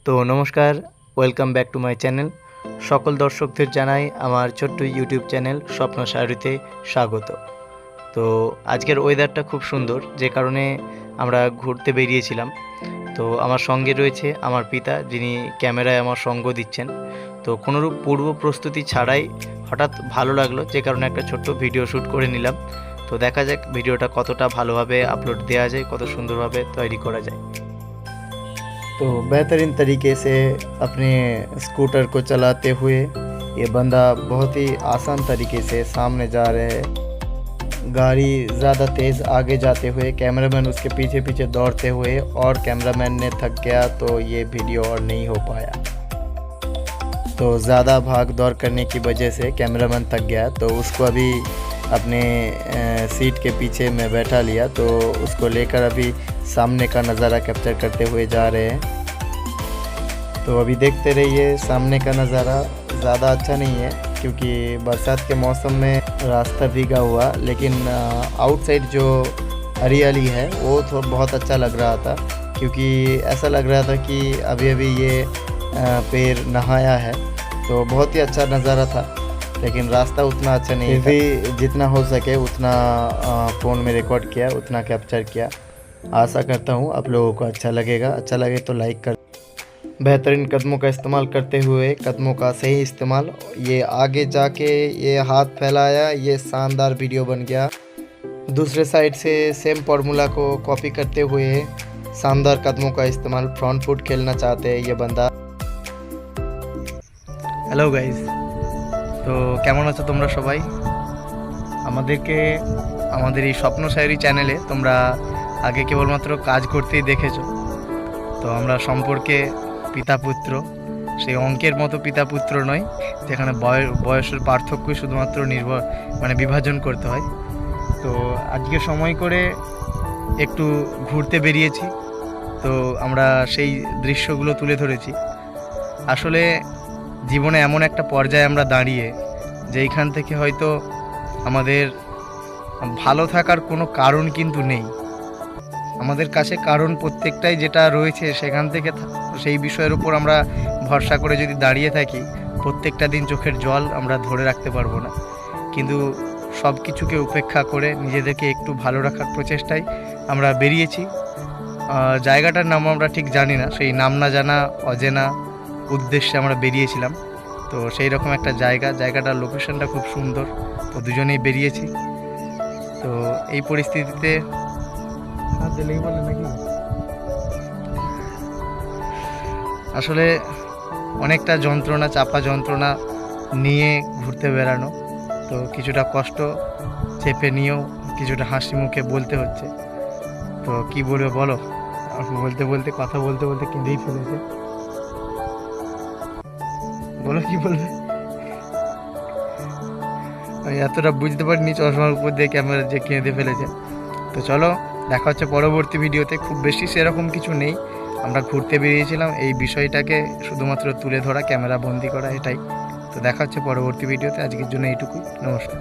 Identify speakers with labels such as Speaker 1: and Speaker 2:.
Speaker 1: তো নমস্কার, welcome back to my channel. সকল দর্শকদের জানাই আমার ছোট্ট ইউটিউব চ্যানেল স্বপ্ন সায়রিতে স্বাগত। তো আজকের ওয়েদারটা খুব সুন্দর, যে কারণে আমরা ঘুরতে বেরিয়েছিলাম। তো আমার সঙ্গে রয়েছে আমার পিতা, যিনি ক্যামেরায় আমার সঙ্গ দিচ্ছেন। তো কোনোরূপ পূর্ব প্রস্তুতি ছাড়াই হঠাৎ ভালো লাগলো, যে কারণে একটা ছোট্ট ভিডিও শ্যুট করে নিলাম। তো দেখা যাক ভিডিওটা কতটা ভালোভাবে আপলোড দেওয়া যায়, কত সুন্দরভাবে তৈরি करा যায়। तो बेहतरीन तरीके से अपने स्कूटर को चलाते हुए ये बंदा बहुत ही आसान तरीके से सामने जा रहे हैं। गाड़ी ज़्यादा तेज़ आगे जाते हुए कैमरामैन उसके पीछे पीछे दौड़ते हुए, और कैमरामैन ने थक गया तो ये वीडियो और नहीं हो पाया। तो ज़्यादा भाग दौड़ करने की वजह से कैमरामैन थक गया, तो उसको अभी अपने सीट के पीछे में बैठा लिया। तो उसको लेकर अभी सामने का नज़ारा कैप्चर करते हुए जा रहे हैं। तो अभी देखते रहिए सामने का नज़ारा। ज़्यादा अच्छा नहीं है क्योंकि बरसात के मौसम में रास्ता भीगा हुआ, लेकिन आउटसाइड जो हरियाली है वो तो बहुत अच्छा लग रहा था, क्योंकि ऐसा लग रहा था कि अभी अभी ये पेड़ नहाया है। तो बहुत ही अच्छा नज़ारा था, लेकिन रास्ता उतना अच्छा नहीं था। भी जितना हो सके उतना फ़ोन में रिकॉर्ड किया, उतना कैप्चर किया। आशा करता हूँ आप लोगों को अच्छा लगेगा। अच्छा लगे तो लाइक कर। बेहतरीन कदमों का इस्तेमाल करते हुए, कदमों का सही इस्तेमाल, ये आगे जाके ये हाथ फैलाया, ये शानदार वीडियो बन गया। दूसरे साइड से सेम फार्मूला को कॉपी करते हुए शानदार कदमों का इस्तेमाल, फ्रंट फुट खेलना चाहते हैं ये बंदा। हेलो गाइज, তো কেমন আছো তোমরা সবাই? আমাদের এই স্বপ্ন সায়রি চ্যানেলে তোমরা আগে কেবলমাত্র কাজ করতেই দেখেছো। তো আমরা সম্পর্কে পিতা পুত্র, সেই অঙ্কের মতো পিতা পুত্র নয় যেখানে বয়সের পার্থক্যই শুধুমাত্র বিভাজন করতে হয়। তো আজকে সময় করে একটু ঘুরতে বেরিয়েছি, তো আমরা সেই দৃশ্যগুলো তুলে ধরেছি। আসলে জীবনে এমন একটা পর্যায়ে আমরা দাঁড়িয়ে, যেইখান থেকে হয়তো আমাদের ভালো থাকার কোনো কারণ কিন্তু নেই। আমাদের কাছে কারণ প্রত্যেকটাই যেটা রয়েছে সেখান থেকে সেই বিষয়ের উপর আমরা ভরসা করে যদি দাঁড়িয়ে থাকি, প্রত্যেকটা দিন চোখের জল আমরা ধরে রাখতে পারবো না। কিন্তু সব কিছুকে উপেক্ষা করে নিজেদেরকে একটু ভালো রাখার প্রচেষ্টায় আমরা বেরিয়েছি। জায়গাটার নাম আমরা ঠিক জানি না, সেই নাম না জানা অজেনা উদ্দেশ্যে আমরা বেরিয়েছিলাম। তো সেই রকম একটা জায়গাটার লোকেশনটা খুব সুন্দর, তো দুজনেই বেরিয়েছি। তো এই পরিস্থিতিতে আসলে অনেকটা চাপা যন্ত্রণা নিয়ে ঘুরতে বেড়ানো, তো কিছুটা কষ্ট চেপে নিয়েও কিছুটা হাসি মুখে বলতে হচ্ছে। তো কি বলবে বলো, কথা বলতে কেঁদেই ফেলেছে। বলো কি বলবে? এতটা বুঝতে পারিনি চশমার উপর দিয়ে ক্যামেরা যে কেঁদে ফেলেছে। তো চলো, দেখা হচ্ছে পরবর্তী ভিডিওতে। খুব বেশি সেরকম কিছু নেই, আমরা ঘুরতে বেরিয়েছিলাম, এই বিষয়টাকে শুধুমাত্র তুলে ধরা, ক্যামেরা বন্দি করা, এটাই। তো দেখা হচ্ছে পরবর্তী ভিডিওতে। আজকের জন্য এইটুকুই, নমস্কার।